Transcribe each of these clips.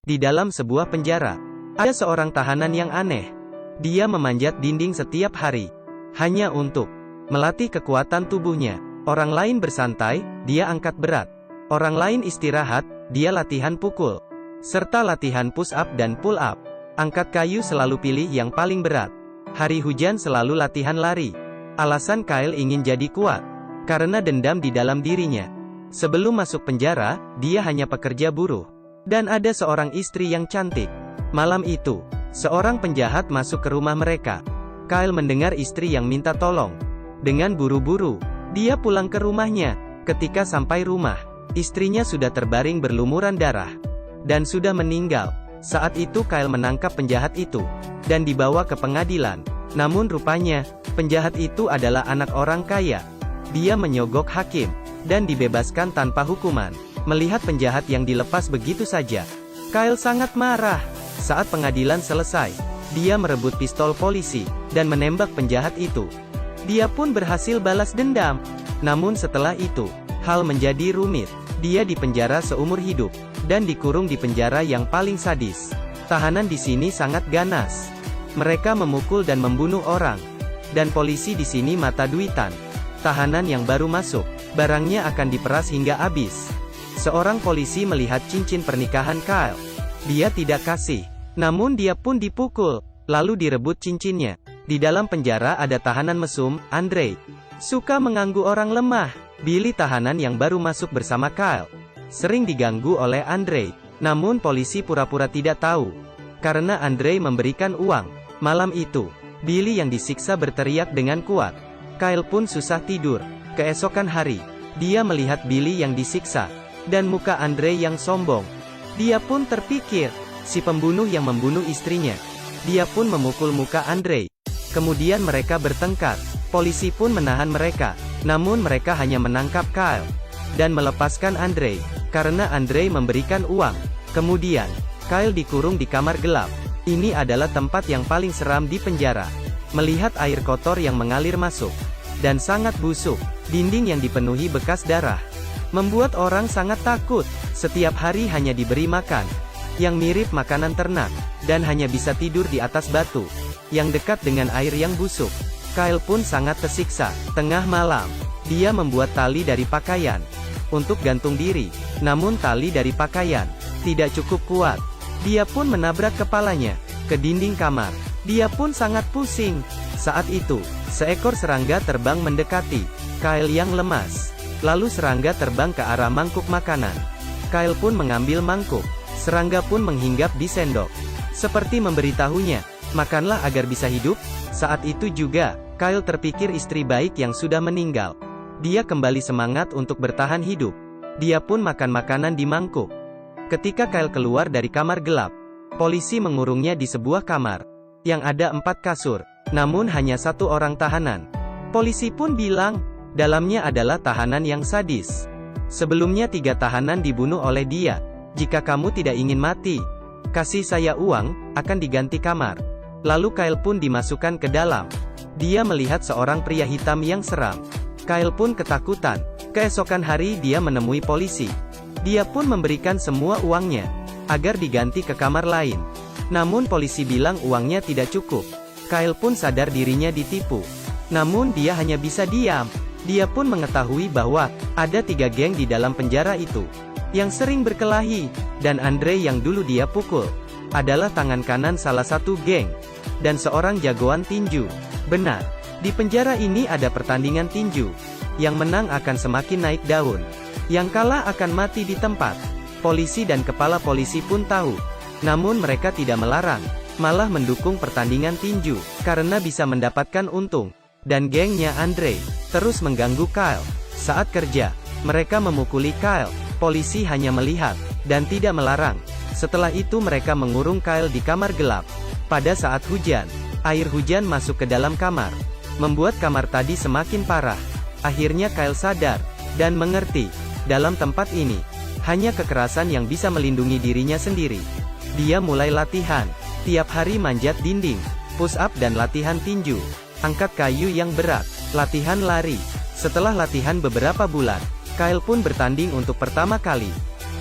Di dalam sebuah penjara, ada seorang tahanan yang aneh. Dia memanjat dinding setiap hari, hanya untuk melatih kekuatan tubuhnya. Orang lain bersantai, dia angkat berat. Orang lain istirahat, dia latihan pukul. Serta latihan push up dan pull up. Angkat kayu selalu pilih yang paling berat. Hari hujan selalu latihan lari. Alasan Kyle ingin jadi kuat, karena dendam di dalam dirinya. Sebelum masuk penjara, dia hanya pekerja buruh. Dan ada seorang istri yang cantik. Malam itu, seorang penjahat masuk ke rumah mereka. Kyle mendengar istri yang minta tolong. Dengan buru-buru, dia pulang ke rumahnya. Ketika sampai rumah, istrinya sudah terbaring berlumuran darah dan sudah meninggal. Saat itu Kyle menangkap penjahat itu dan dibawa ke pengadilan. Namun rupanya, penjahat itu adalah anak orang kaya. Dia menyogok hakim dan dibebaskan tanpa hukuman. Melihat penjahat yang dilepas begitu saja, Kyle sangat marah. Saat pengadilan selesai, dia merebut pistol polisi dan menembak penjahat itu. Dia pun berhasil balas dendam. Namun setelah itu, hal menjadi rumit. Dia dipenjara seumur hidup dan dikurung di penjara yang paling sadis. Tahanan di sini sangat ganas. Mereka memukul dan membunuh orang. Dan polisi di sini mata duitan. Tahanan yang baru masuk, barangnya akan diperas hingga habis. Seorang polisi melihat cincin pernikahan Kyle. Dia tidak kasih. Namun dia pun dipukul, lalu direbut cincinnya. Di dalam penjara ada tahanan mesum, Andre. Suka mengganggu orang lemah. Billy tahanan yang baru masuk bersama Kyle. Sering diganggu oleh Andre. Namun polisi pura-pura tidak tahu. Karena Andre memberikan uang. Malam itu, Billy yang disiksa berteriak dengan kuat. Kyle pun susah tidur. Keesokan hari, dia melihat Billy yang disiksa. Dan muka Andre yang sombong. Dia pun terpikir, si pembunuh yang membunuh istrinya. Dia pun memukul muka Andre. Kemudian mereka bertengkar. Polisi pun menahan mereka. Namun mereka hanya menangkap Kyle dan melepaskan Andre, karena Andre memberikan uang. Kemudian, Kyle dikurung di kamar gelap. Ini adalah tempat yang paling seram di penjara. Melihat air kotor yang mengalir masuk, dan sangat busuk, dinding yang dipenuhi bekas darah, membuat orang sangat takut. Setiap hari hanya diberi makan yang mirip makanan ternak, dan hanya bisa tidur di atas batu yang dekat dengan air yang busuk. Kyle pun sangat tersiksa. Tengah malam, dia membuat tali dari pakaian untuk gantung diri. Namun tali dari pakaian tidak cukup kuat. Dia pun menabrak kepalanya ke dinding kamar. Dia pun sangat pusing. Saat itu, seekor serangga terbang mendekati Kyle yang lemas. Lalu serangga terbang ke arah mangkuk makanan. Kyle pun mengambil mangkuk. Serangga pun menghinggap di sendok, seperti memberitahunya, makanlah agar bisa hidup. Saat itu juga, Kyle terpikir istri baik yang sudah meninggal. Dia kembali semangat untuk bertahan hidup. Dia pun makan makanan di mangkuk. Ketika Kyle keluar dari kamar gelap, polisi mengurungnya di sebuah kamar yang ada 4 kasur, namun hanya 1 orang tahanan. Polisi pun bilang, dalamnya adalah tahanan yang sadis. Sebelumnya 3 tahanan dibunuh oleh dia. Jika kamu tidak ingin mati, kasih saya uang, akan diganti kamar. Lalu Kyle pun dimasukkan ke dalam. Dia melihat seorang pria hitam yang seram. Kyle pun ketakutan. Keesokan hari dia menemui polisi. Dia pun memberikan semua uangnya, agar diganti ke kamar lain. Namun polisi bilang uangnya tidak cukup. Kyle pun sadar dirinya ditipu. Namun dia hanya bisa diam. Dia pun mengetahui bahwa ada 3 geng di dalam penjara itu yang sering berkelahi, dan Andre yang dulu dia pukul adalah tangan kanan salah satu geng dan seorang jagoan tinju. Benar, di penjara ini ada pertandingan tinju. Yang menang akan semakin naik daun, yang kalah akan mati di tempat. Polisi dan kepala polisi pun tahu, namun mereka tidak melarang, malah mendukung pertandingan tinju karena bisa mendapatkan untung. Dan gengnya Andre terus mengganggu Kyle. Saat kerja, mereka memukuli Kyle. Polisi hanya melihat dan tidak melarang. Setelah itu mereka mengurung Kyle di kamar gelap. Pada saat hujan, air hujan masuk ke dalam kamar, membuat kamar tadi semakin parah. Akhirnya Kyle sadar dan mengerti, dalam tempat ini hanya kekerasan yang bisa melindungi dirinya sendiri. Dia mulai latihan, tiap hari manjat dinding, push up dan latihan tinju, angkat kayu yang berat, latihan lari. Setelah latihan beberapa bulan, Kyle pun bertanding untuk pertama kali.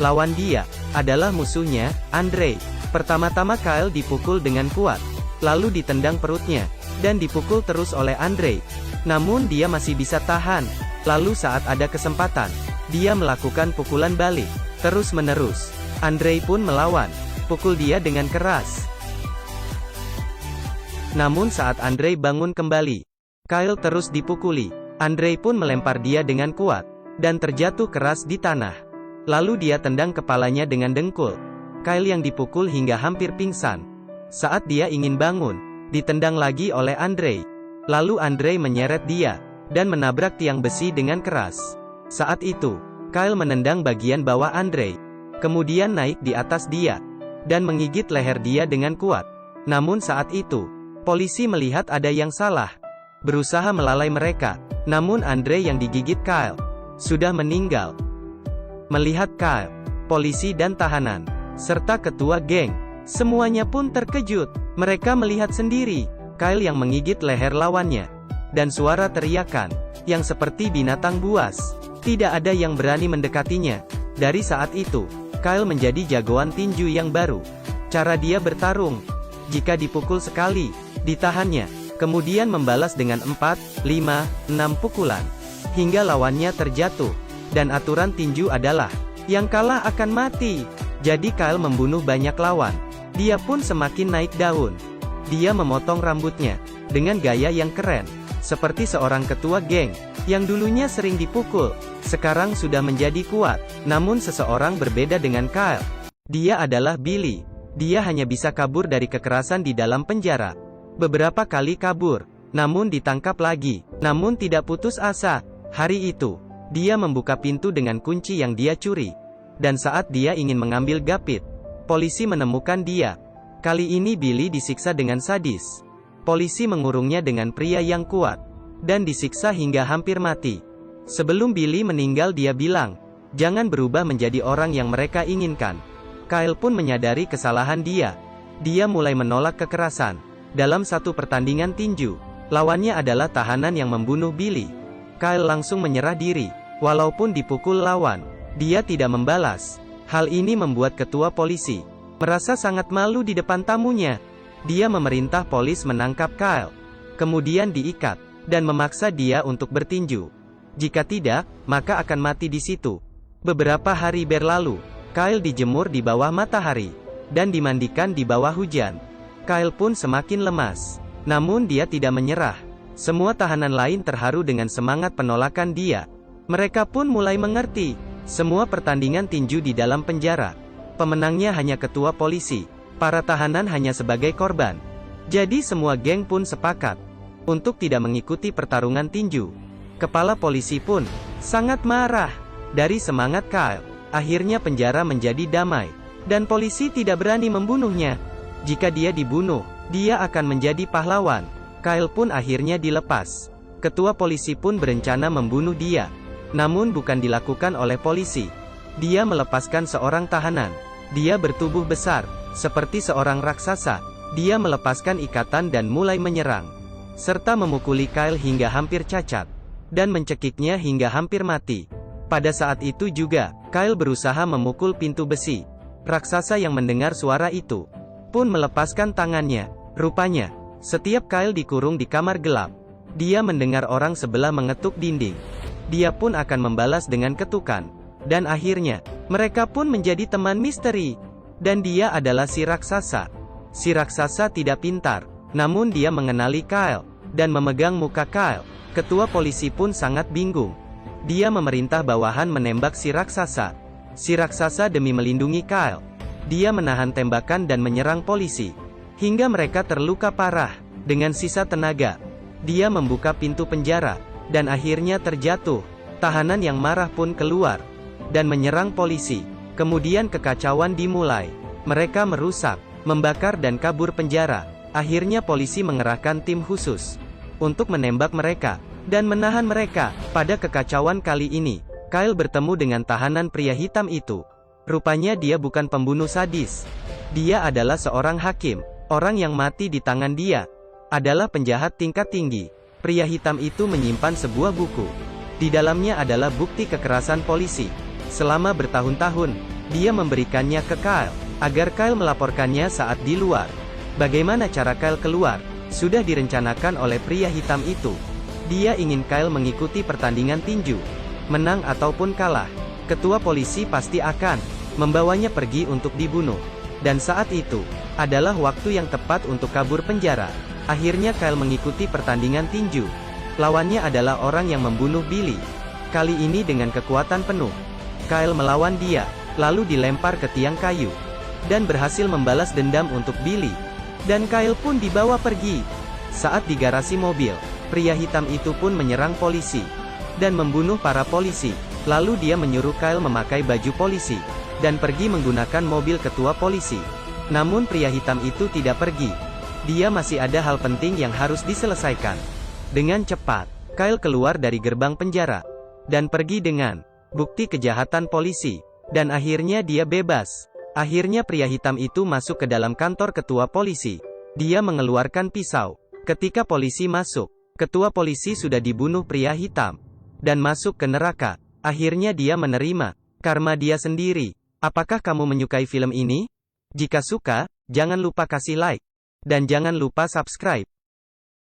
Lawan dia adalah musuhnya, Andre. Pertama-tama Kyle dipukul dengan kuat, lalu ditendang perutnya, dan dipukul terus oleh Andre. Namun dia masih bisa tahan. Lalu saat ada kesempatan, dia melakukan pukulan balik, terus-menerus. Andre pun melawan, pukul dia dengan keras. Namun saat Andre bangun kembali, Kyle terus dipukuli. Andre pun melempar dia dengan kuat, dan terjatuh keras di tanah. Lalu dia tendang kepalanya dengan dengkul. Kyle yang dipukul hingga hampir pingsan. Saat dia ingin bangun, ditendang lagi oleh Andre. Lalu Andre menyeret dia, dan menabrak tiang besi dengan keras. Saat itu, Kyle menendang bagian bawah Andre, kemudian naik di atas dia, dan menggigit leher dia dengan kuat. Namun saat itu, polisi melihat ada yang salah, berusaha melalai mereka. Namun Andre yang digigit Kyle sudah meninggal. Melihat Kyle, polisi dan tahanan, serta ketua geng, semuanya pun terkejut. Mereka melihat sendiri Kyle yang menggigit leher lawannya, dan suara teriakan yang seperti binatang buas. Tidak ada yang berani mendekatinya. Dari saat itu, Kyle menjadi jagoan tinju yang baru. Cara dia bertarung, jika dipukul sekali, ditahannya, kemudian membalas dengan 4, 5, 6 pukulan, hingga lawannya terjatuh. Dan aturan tinju adalah, yang kalah akan mati. Jadi Kyle membunuh banyak lawan. Dia pun semakin naik daun. Dia memotong rambutnya, dengan gaya yang keren, seperti seorang ketua geng, yang dulunya sering dipukul, sekarang sudah menjadi kuat. Namun seseorang berbeda dengan Kyle. Dia adalah Billy. Dia hanya bisa kabur dari kekerasan di dalam penjara. Beberapa kali kabur, namun ditangkap lagi. Namun tidak putus asa. Hari itu, dia membuka pintu dengan kunci yang dia curi. Dan saat dia ingin mengambil gapit, polisi menemukan dia. Kali ini Billy disiksa dengan sadis. Polisi mengurungnya dengan pria yang kuat, dan disiksa hingga hampir mati. Sebelum Billy meninggal dia bilang, jangan berubah menjadi orang yang mereka inginkan. Kyle pun menyadari kesalahan dia. Dia mulai menolak kekerasan. Dalam satu pertandingan tinju, lawannya adalah tahanan yang membunuh Billy. Kyle langsung menyerah diri. Walaupun dipukul lawan, dia tidak membalas. Hal ini membuat ketua polisi merasa sangat malu di depan tamunya. Dia memerintah polis menangkap Kyle, kemudian diikat, dan memaksa dia untuk bertinju. Jika tidak, maka akan mati di situ. Beberapa hari berlalu, Kyle dijemur di bawah matahari, dan dimandikan di bawah hujan. Kyle pun semakin lemas. Namun dia tidak menyerah. Semua tahanan lain terharu dengan semangat penolakan dia. Mereka pun mulai mengerti. Semua pertandingan tinju di dalam penjara, pemenangnya hanya ketua polisi. Para tahanan hanya sebagai korban. Jadi semua geng pun sepakat untuk tidak mengikuti pertarungan tinju. Kepala polisi pun sangat marah. Dari semangat Kyle, akhirnya penjara menjadi damai, dan polisi tidak berani membunuhnya. Jika dia dibunuh, dia akan menjadi pahlawan. Kyle pun akhirnya dilepas. Ketua polisi pun berencana membunuh dia. Namun bukan dilakukan oleh polisi. Dia melepaskan seorang tahanan. Dia bertubuh besar, seperti seorang raksasa. Dia melepaskan ikatan dan mulai menyerang, serta memukuli Kyle hingga hampir cacat, dan mencekiknya hingga hampir mati. Pada saat itu juga, Kyle berusaha memukul pintu besi. Raksasa yang mendengar suara itu pun melepaskan tangannya. Rupanya, setiap Kyle dikurung di kamar gelap, dia mendengar orang sebelah mengetuk dinding. Dia pun akan membalas dengan ketukan. Dan akhirnya, mereka pun menjadi teman misteri. Dan dia adalah si raksasa. Si raksasa tidak pintar, namun dia mengenali Kyle, dan memegang muka Kyle. Ketua polisi pun sangat bingung. Dia memerintah bawahan menembak si raksasa. Si raksasa demi melindungi Kyle, dia menahan tembakan dan menyerang polisi, hingga mereka terluka parah. Dengan sisa tenaga, dia membuka pintu penjara, dan akhirnya terjatuh. Tahanan yang marah pun keluar, dan menyerang polisi. Kemudian kekacauan dimulai. Mereka merusak, membakar dan kabur penjara. Akhirnya polisi mengerahkan tim khusus untuk menembak mereka, dan menahan mereka. Pada kekacauan kali ini, Kyle bertemu dengan tahanan pria hitam itu. Rupanya dia bukan pembunuh sadis. Dia adalah seorang hakim. Orang yang mati di tangan dia adalah penjahat tingkat tinggi. Pria hitam itu menyimpan sebuah buku. Di dalamnya adalah bukti kekerasan polisi selama bertahun-tahun. Dia memberikannya ke Kyle, agar Kyle melaporkannya saat di luar. Bagaimana cara Kyle keluar? Sudah direncanakan oleh pria hitam itu. Dia ingin Kyle mengikuti pertandingan tinju. Menang ataupun kalah, ketua polisi pasti akan membawanya pergi untuk dibunuh. Dan saat itu, adalah waktu yang tepat untuk kabur penjara. Akhirnya Kyle mengikuti pertandingan tinju. Lawannya adalah orang yang membunuh Billy. Kali ini dengan kekuatan penuh. Kyle melawan dia, lalu dilempar ke tiang kayu. Dan berhasil membalas dendam untuk Billy. Dan Kyle pun dibawa pergi. Saat di garasi mobil, pria hitam itu pun menyerang polisi. Dan membunuh para polisi. Lalu dia menyuruh Kyle memakai baju polisi. Dan pergi menggunakan mobil ketua polisi. Namun pria hitam itu tidak pergi. Dia masih ada hal penting yang harus diselesaikan. Dengan cepat, Kyle keluar dari gerbang penjara. Dan pergi dengan bukti kejahatan polisi. Dan akhirnya dia bebas. Akhirnya pria hitam itu masuk ke dalam kantor ketua polisi. Dia mengeluarkan pisau. Ketika polisi masuk, ketua polisi sudah dibunuh pria hitam. Dan masuk ke neraka. Akhirnya dia menerima karma dia sendiri. Apakah kamu menyukai film ini? Jika suka, jangan lupa kasih like. Dan jangan lupa subscribe.